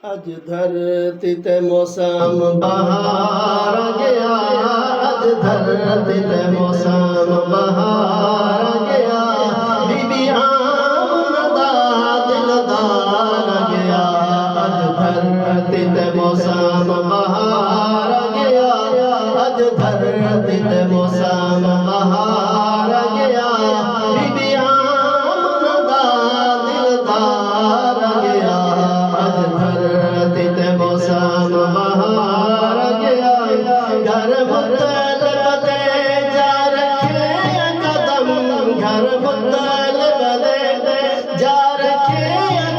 अज धरती ते मौसम बहार गया, अज धरती ते मौसम बहार गया, बीबी आमना दिलदार गया, अज धरती ते मौसम बहार गया, अज धरती ते मौसम बहार गया, बीबी आमना दिलदार गया, अज धरती ते मौसम बहार गया। घर मुतलब दे जा रखे कदम, घर मुतलब दे जा रखे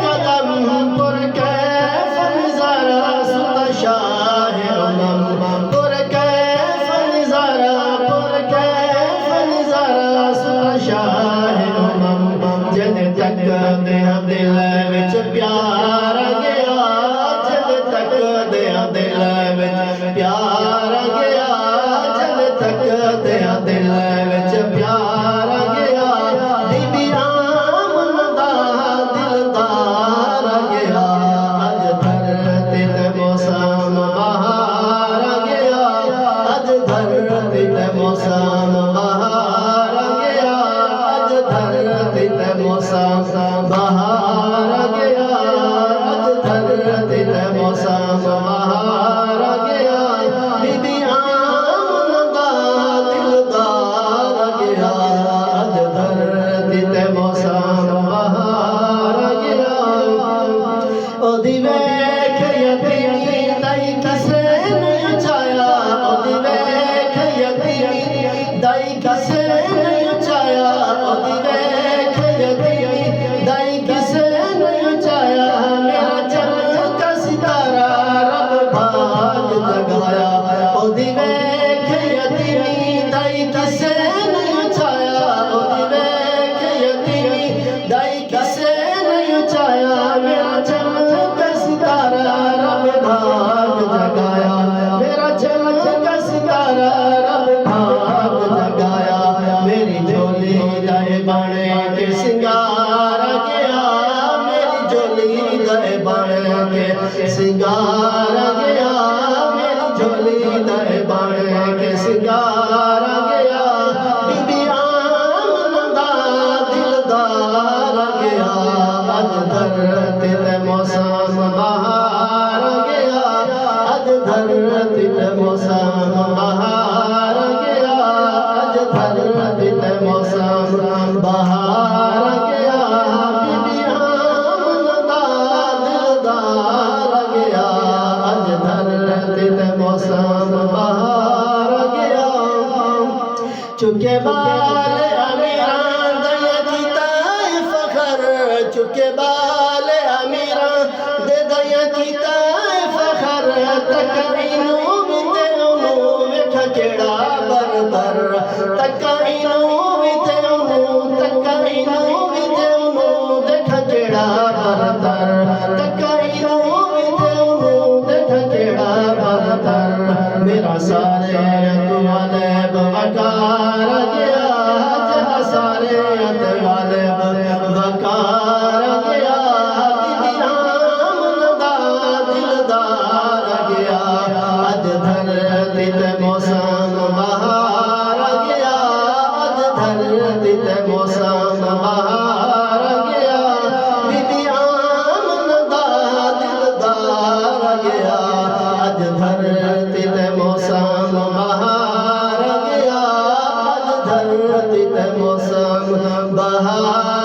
कदम, पुर कैफ नज़ारा सुता शाह उमम, पुर कैफ नज़ारा, पुर कैफ नज़ारा सुता शाह उमम, जिन तक दे दिल विच प्यार गया, जिन तक दे दिल विच प्यार गया, जिन तक दे दिल विच प्यार गया, बीबी आमना दिलदार गया, अज धरती ते मौसम बहार गया, अज धरती ते मौसम बहार गया, अज धरती ते मौसम बहार गया, अज धरती ते मौसम बहार गया, बीबी आमना दिलदार गया, अज धरती ते मौसम बहार गया। ओदी वेख यतीमी दाई किसे नहीं चाया, ओदी वेख यतीमी दाई किसे नहीं चाया, ओदी वेख यतीमी दाई किसे नहीं चाया, मेरा चमका सितारा रब भाग जगाया, ओदी वेख यतीमी दाई किसे नहीं चाया, ओदी वेख यतीमी दाई किसे नहीं चाया, मेरा चमका सितारा रब भाग जगाया, मेरा चमका सितारा रब भाग जगाया, मेरी झोली दाए बने के सिंगार गया, मेरी झोली दाए बने के सिंगार गया, मेरी झोली दाए बने के सिंगार गया, बीबी आमना दिलदार गया, अज धरती ते मौसम बहार गया, अज धरती ते मौसम बहार गया, अज धरती ते मौसम बहार गया, बीबी आमना दिलदार गया, अज धरती ते मौसम बहार गया। चुके बाल अमीरां दया कीता फखर, चुके बाल अमीरां दे दया कीता फखर, तक इनू भी ते उनू वेख केड़ा बरतर, तक इनू भी ते उनू, तक इनू भी ते उनू देख केड़ा बरतर, तक इनू भी ते उनू देख केड़ा बरतर, मेरा सारे वाले बकार गया, जरा सारे वाले बकार गया, बीबी आमना दिलदार गया, अज धरती ते मौसम बहार गया, अज धरती ते मौसम बहार गया, बीबी आमना दिलदार गया, अज धरती ते मौसम बहार गया, अज धरती ते मौसम बहार